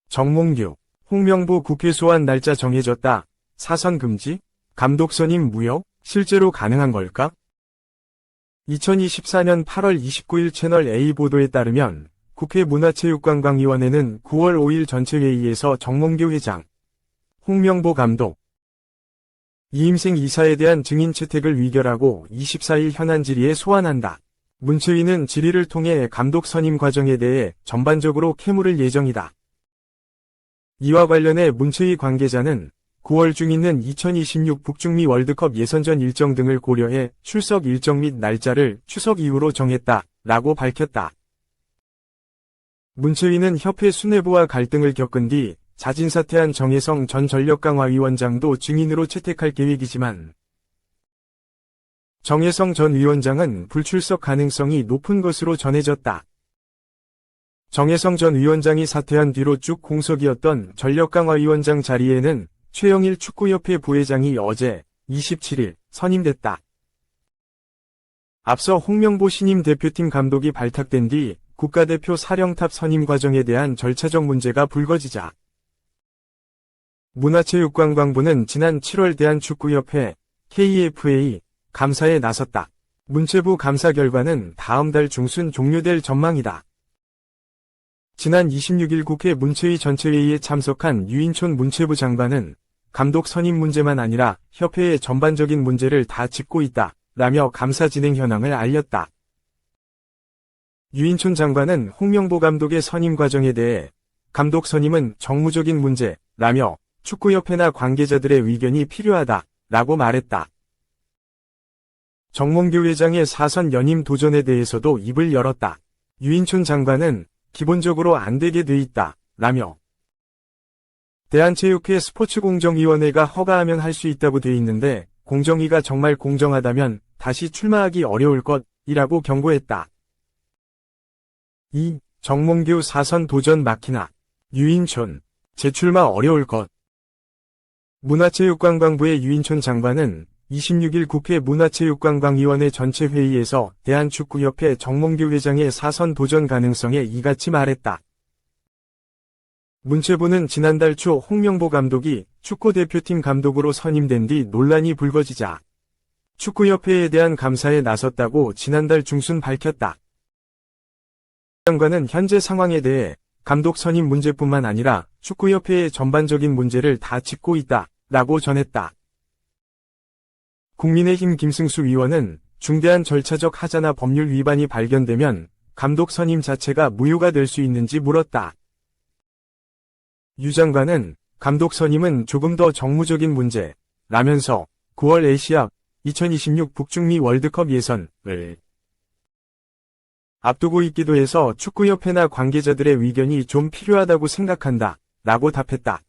정몽규, 홍명보 국회 소환 날짜 정해졌다. 사선 금지? 감독 선임 무효? 실제로 가능한 걸까? 2024년 8월 29일 채널A 보도에 따르면 국회 문화체육관광위원회는 9월 5일 전체회의에서 정몽규 회장, 홍명보 감독, 이임생 이사에 대한 증인 채택을 위결하고 24일 현안 질의에 소환한다. 문체위는 질의를 통해 감독 선임 과정에 대해 전반적으로 캐물을 예정이다. 이와 관련해 문체위 관계자는 9월 중 있는 2026 북중미 월드컵 예선전 일정 등을 고려해 출석 일정 및 날짜를 추석 이후로 정했다 라고 밝혔다. 문체위는 협회 수뇌부와 갈등을 겪은 뒤 자진 사퇴한 정혜성 전 전력강화위원장도 증인으로 채택할 계획이지만 정혜성 전 위원장은 불출석 가능성이 높은 것으로 전해졌다. 정혜성 전 위원장이 사퇴한 뒤로 쭉 공석이었던 전력강화위원장 자리에는 최영일 축구협회 부회장이 어제 27일 선임됐다. 앞서 홍명보 신임 대표팀 감독이 발탁된 뒤 국가대표 사령탑 선임 과정에 대한 절차적 문제가 불거지자 문화체육관광부는 지난 7월 대한축구협회 KFA 감사에 나섰다. 문체부 감사 결과는 다음 달 중순 종료될 전망이다. 지난 26일 국회 문체위 전체회의에 참석한 유인촌 문체부 장관은 감독 선임 문제만 아니라 협회의 전반적인 문제를 다 짚고 있다 라며 감사 진행 현황을 알렸다. 유인촌 장관은 홍명보 감독의 선임 과정에 대해 감독 선임은 정무적인 문제라며 축구협회나 관계자들의 의견이 필요하다 라고 말했다. 정몽규 회장의 사선 연임 도전에 대해서도 입을 열었다. 유인촌 장관은 기본적으로 안 되게 돼 있다 라며 대한체육회 스포츠공정위원회가 허가하면 할 수 있다고 돼 있는데 공정위가 정말 공정하다면 다시 출마하기 어려울 것이라고 경고했다. 2. 정몽규 사선 도전 막히나? 유인촌, 재출마 어려울 것. 문화체육관광부의 유인촌 장관은 26일 국회 문화체육관광위원회 전체 회의에서 대한축구협회 정몽규 회장의 사선 도전 가능성에 이같이 말했다. 문체부는 지난달 초 홍명보 감독이 축구대표팀 감독으로 선임된 뒤 논란이 불거지자 축구협회에 대한 감사에 나섰다고 지난달 중순 밝혔다. 장관은 현재 상황에 대해 감독 선임 문제뿐만 아니라 축구협회의 전반적인 문제를 다 짚고 있다 라고 전했다. 국민의힘 김승수 의원은 중대한 절차적 하자나 법률 위반이 발견되면 감독 선임 자체가 무효가 될 수 있는지 물었다. 유 장관은 감독 선임은 조금 더 정무적인 문제라면서 9월 아시아 2026 북중미 월드컵 예선을 앞두고 있기도 해서 축구협회나 관계자들의 의견이 좀 필요하다고 생각한다 라고 답했다.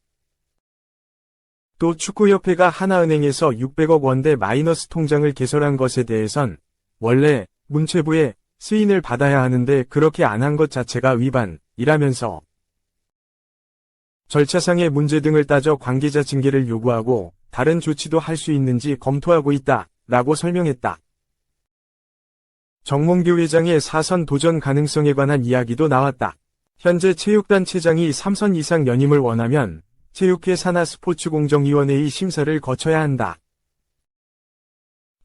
또 축구협회가 하나은행에서 600억 원대 마이너스 통장을 개설한 것에 대해선 원래 문체부에 승인을 받아야 하는데 그렇게 안 한 것 자체가 위반이라면서 절차상의 문제 등을 따져 관계자 징계를 요구하고 다른 조치도 할 수 있는지 검토하고 있다 라고 설명했다. 정몽규 회장의 사선 도전 가능성에 관한 이야기도 나왔다. 현재 체육단체장이 3선 이상 연임을 원하면 체육회 산하 스포츠공정위원회의 심사를 거쳐야 한다.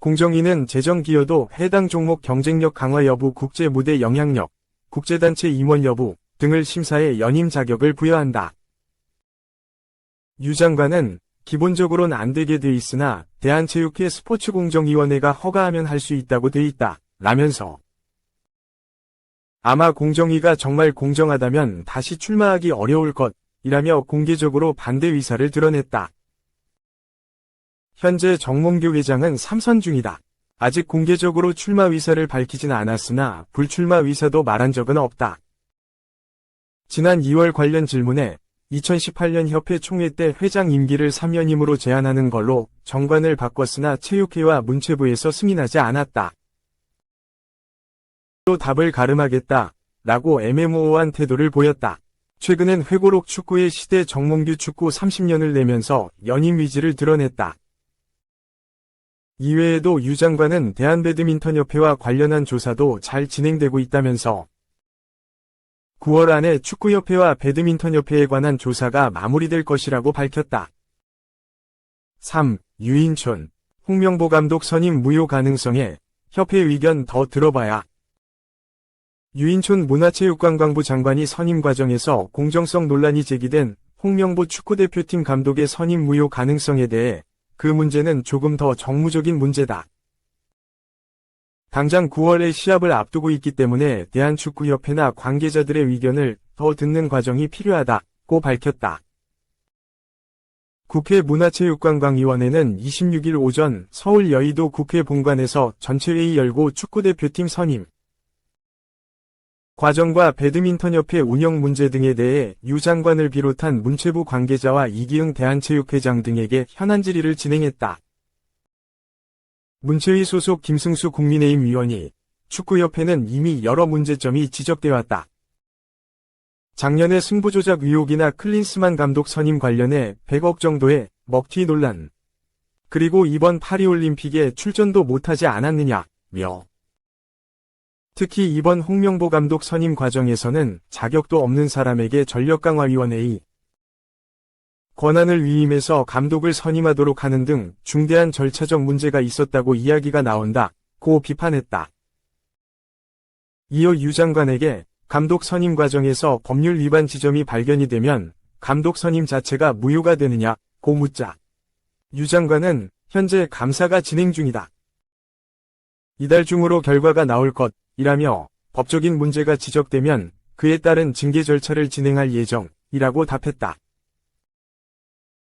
공정위는 재정 기여도, 해당 종목 경쟁력 강화 여부, 국제 무대 영향력, 국제단체 임원 여부 등을 심사해 연임 자격을 부여한다. 유 장관은 기본적으로는 안 되게 돼 있으나 대한체육회 스포츠공정위원회가 허가하면 할 수 있다고 돼 있다 라면서 아마 공정위가 정말 공정하다면 다시 출마하기 어려울 것이라며 공개적으로 반대 의사를 드러냈다. 현재 정몽규 회장은 3선 중이다. 아직 공개적으로 출마 의사를 밝히진 않았으나 불출마 의사도 말한 적은 없다. 지난 2월 관련 질문에 2018년 협회 총회 때 회장 임기를 3년임으로 제한하는 걸로 정관을 바꿨으나 체육회와 문체부에서 승인하지 않았다. 또 답을 가름하겠다 라고 애매모호한 태도를 보였다. 최근엔 회고록 축구의 시대 정몽규 축구 30년을 내면서 연임 의지를 드러냈다. 이외에도 유 장관은 대한배드민턴협회와 관련한 조사도 잘 진행되고 있다면서 9월 안에 축구협회와 배드민턴협회에 관한 조사가 마무리될 것이라고 밝혔다. 3. 유인촌, 홍명보 감독 선임 무효 가능성에 협회 의견 더 들어봐야. 유인촌 문화체육관광부 장관이 선임 과정에서 공정성 논란이 제기된 홍명보 축구대표팀 감독의 선임 무효 가능성에 대해 그 문제는 조금 더 정무적인 문제다. 당장 9월에 시합을 앞두고 있기 때문에 대한축구협회나 관계자들의 의견을 더 듣는 과정이 필요하다고 밝혔다. 국회 문화체육관광위원회는 26일 오전 서울 여의도 국회 본관에서 전체회의 열고 축구대표팀 선임 과정과 배드민턴협회 운영 문제 등에 대해 유 장관을 비롯한 문체부 관계자와 이기흥 대한체육회장 등에게 현안 질의를 진행했다. 문체위 소속 김승수 국민의힘 위원이 축구협회는 이미 여러 문제점이 지적되어 왔다. 작년에 승부조작 의혹이나 클린스만 감독 선임 관련해 100억 정도의 먹튀 논란, 그리고 이번 파리올림픽에 출전도 못하지 않았느냐며 특히 이번 홍명보 감독 선임 과정에서는 자격도 없는 사람에게 전력강화위원회의 권한을 위임해서 감독을 선임하도록 하는 등 중대한 절차적 문제가 있었다고 이야기가 나온다고 비판했다. 이어 유 장관에게 감독 선임 과정에서 법률 위반 지점이 발견이 되면 감독 선임 자체가 무효가 되느냐고 묻자 유 장관은 현재 감사가 진행 중이다. 이달 중으로 결과가 나올 것이라며 법적인 문제가 지적되면 그에 따른 징계 절차를 진행할 예정이라고 답했다.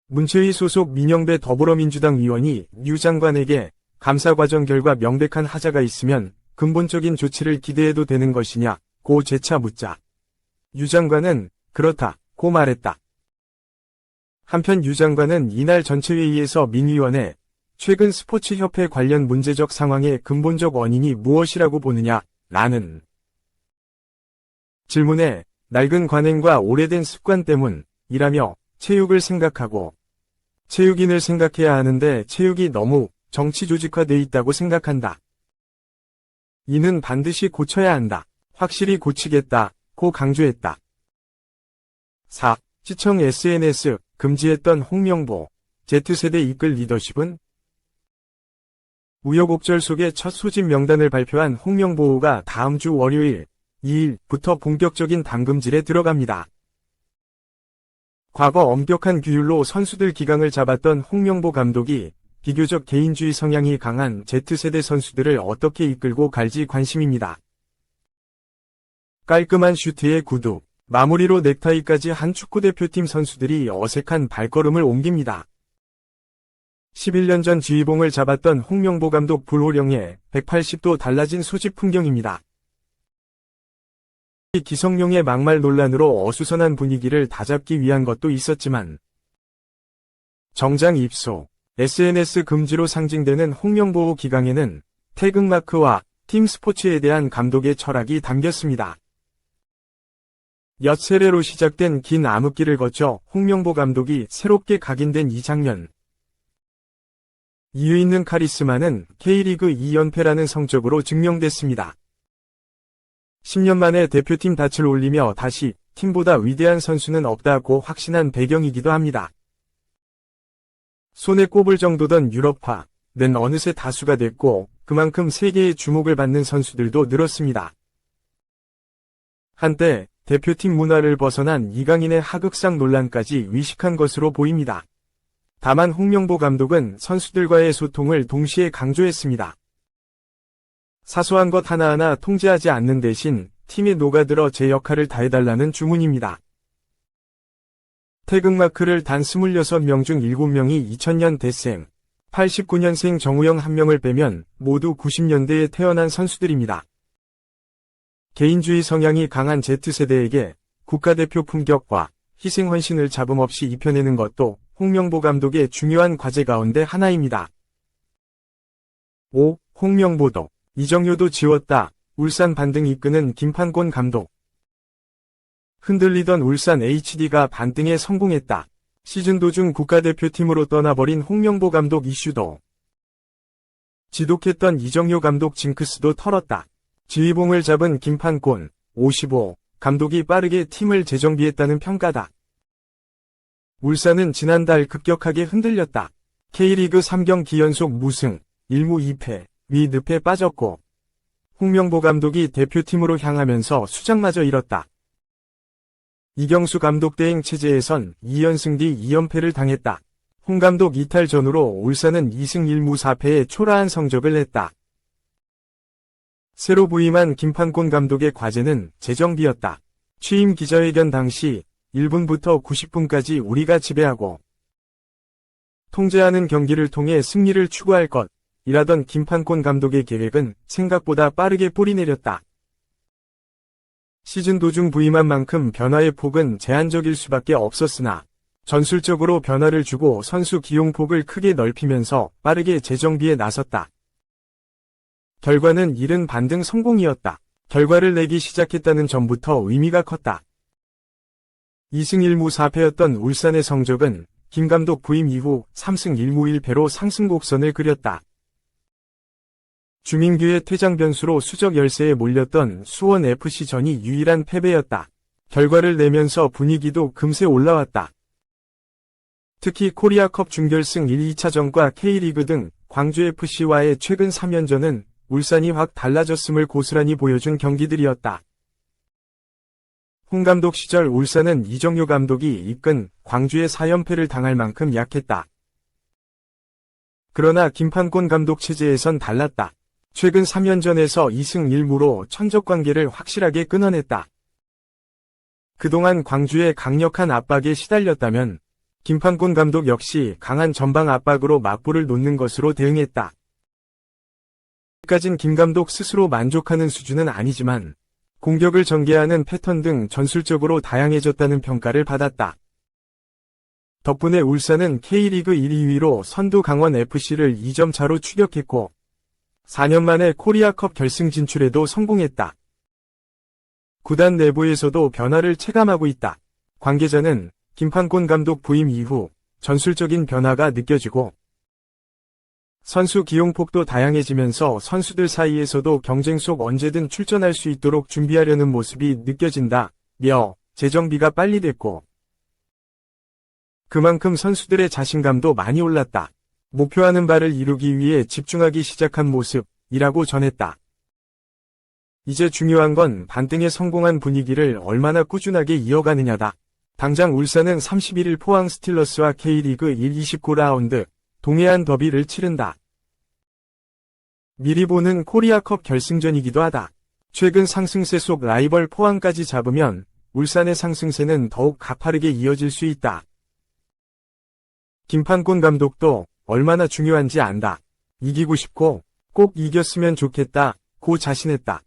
문체위 소속 민영배 더불어민주당 의원이 유 장관에게 감사 과정 결과 명백한 하자가 있으면 근본적인 조치를 기대해도 되는 것이냐고 재차 묻자 유 장관은 그렇다고 말했다. 한편 유 장관은 이날 전체회의에서 민 의원에 최근 스포츠협회 관련 문제적 상황의 근본적 원인이 무엇이라고 보느냐라는 질문에 낡은 관행과 오래된 습관 때문이라며 체육을 생각하고 체육인을 생각해야 하는데 체육이 너무 정치 조직화돼 있다고 생각한다. 이는 반드시 고쳐야 한다. 확실히 고치겠다고 강조했다. 4. 시청 SNS 금지했던 홍명보 Z세대 이끌 리더십은? 우여곡절 속에 첫 소집 명단을 발표한 홍명보가 다음 주 월요일 2일부터 본격적인 담금질에 들어갑니다. 과거 엄격한 규율로 선수들 기강을 잡았던 홍명보 감독이 비교적 개인주의 성향이 강한 Z세대 선수들을 어떻게 이끌고 갈지 관심입니다. 깔끔한 슈트에 구두, 마무리로 넥타이까지 한 축구대표팀 선수들이 어색한 발걸음을 옮깁니다. 11년 전 지휘봉을 잡았던 홍명보 감독 불호령에 180도 달라진 소집 풍경입니다. 기성용의 막말 논란으로 어수선한 분위기를 다잡기 위한 것도 있었지만 정장 입소, SNS 금지로 상징되는 홍명보 기강에는 태극마크와 팀 스포츠에 대한 감독의 철학이 담겼습니다. 엿 세례로 시작된 긴 암흑기를 거쳐 홍명보 감독이 새롭게 각인된 이 장면. 이유 있는 카리스마는 K리그 2연패라는 성적으로 증명됐습니다. 10년 만에 대표팀 닻을 올리며 다시 팀보다 위대한 선수는 없다고 확신한 배경이기도 합니다. 손에 꼽을 정도던 유럽파는 어느새 다수가 됐고 그만큼 세계의 주목을 받는 선수들도 늘었습니다. 한때 대표팀 문화를 벗어난 이강인의 하극상 논란까지 위식한 것으로 보입니다. 다만 홍명보 감독은 선수들과의 소통을 동시에 강조했습니다. 사소한 것 하나하나 통제하지 않는 대신 팀에 녹아들어 제 역할을 다해달라는 주문입니다. 태극마크를 단 26명 중 7명이 2000년 대생, 89년생 정우영 1명을 빼면 모두 90년대에 태어난 선수들입니다. 개인주의 성향이 강한 Z세대에게 국가대표 품격과 희생헌신을 잡음없이 입혀내는 것도 홍명보 감독의 중요한 과제 가운데 하나입니다. 5. 홍명보도 이정효도 지웠다. 울산 반등 이끄는 김판곤 감독. 흔들리던 울산 HD가 반등에 성공했다. 시즌 도중 국가대표팀으로 떠나버린 홍명보 감독 이슈도 지독했던 이정효 감독 징크스도 털었다. 지휘봉을 잡은 김판곤, 55, 감독이 빠르게 팀을 재정비했다는 평가다. 울산은 지난달 급격하게 흔들렸다. K리그 3경기 연속 무승, 1무 2패, 위 늪에 빠졌고 홍명보 감독이 대표팀으로 향하면서 수장마저 잃었다. 이경수 감독 대행 체제에선 2연승 뒤 2연패를 당했다. 홍 감독 이탈 전후로 울산은 2승 1무 4패의 초라한 성적을 냈다. 새로 부임한 김판곤 감독의 과제는 재정비였다. 취임 기자회견 당시 1분부터 90분까지 우리가 지배하고 통제하는 경기를 통해 승리를 추구할 것 이라던 김판곤 감독의 계획은 생각보다 빠르게 뿌리내렸다. 시즌 도중 부임한 만큼 변화의 폭은 제한적일 수밖에 없었으나 전술적으로 변화를 주고 선수 기용폭을 크게 넓히면서 빠르게 재정비에 나섰다. 결과는 이른 반등 성공이었다. 결과를 내기 시작했다는 점부터 의미가 컸다. 2승 1무 4패였던 울산의 성적은 김 감독 부임 이후 3승 1무 1패로 상승 곡선을 그렸다. 주민규의 퇴장 변수로 수적 열세에 몰렸던 수원FC전이 유일한 패배였다. 결과를 내면서 분위기도 금세 올라왔다. 특히 코리아컵 준결승 1, 2차전과 K리그 등 광주FC와의 최근 3연전은 울산이 확 달라졌음을 고스란히 보여준 경기들이었다. 홍 감독 시절 울산은 이정효 감독이 이끈 광주의 4연패를 당할 만큼 약했다. 그러나 김판곤 감독 체제에선 달랐다. 최근 3연전에서 2승 1무로 천적관계를 확실하게 끊어냈다. 그동안 광주의 강력한 압박에 시달렸다면 김판곤 감독 역시 강한 전방 압박으로 맞불을 놓는 것으로 대응했다. 아직까진 김 감독 스스로 만족하는 수준은 아니지만 공격을 전개하는 패턴 등 전술적으로 다양해졌다는 평가를 받았다. 덕분에 울산은 K리그 1, 2위로 선두 강원FC를 2점 차로 추격했고 4년 만에 코리아컵 결승 진출에도 성공했다. 구단 내부에서도 변화를 체감하고 있다. 관계자는 김판곤 감독 부임 이후 전술적인 변화가 느껴지고 선수 기용폭도 다양해지면서 선수들 사이에서도 경쟁 속 언제든 출전할 수 있도록 준비하려는 모습이 느껴진다며 재정비가 빨리 됐고 그만큼 선수들의 자신감도 많이 올랐다. 목표하는 바를 이루기 위해 집중하기 시작한 모습이라고 전했다. 이제 중요한 건 반등에 성공한 분위기를 얼마나 꾸준하게 이어가느냐다. 당장 울산은 31일 포항 스틸러스와 K리그 1 29라운드 동해안 더비를 치른다. 미리 보는 코리아컵 결승전이기도 하다. 최근 상승세 속 라이벌 포항까지 잡으면 울산의 상승세는 더욱 가파르게 이어질 수 있다. 김판곤 감독도 얼마나 중요한지 안다. 이기고 싶고 꼭 이겼으면 좋겠다 고 자신했다.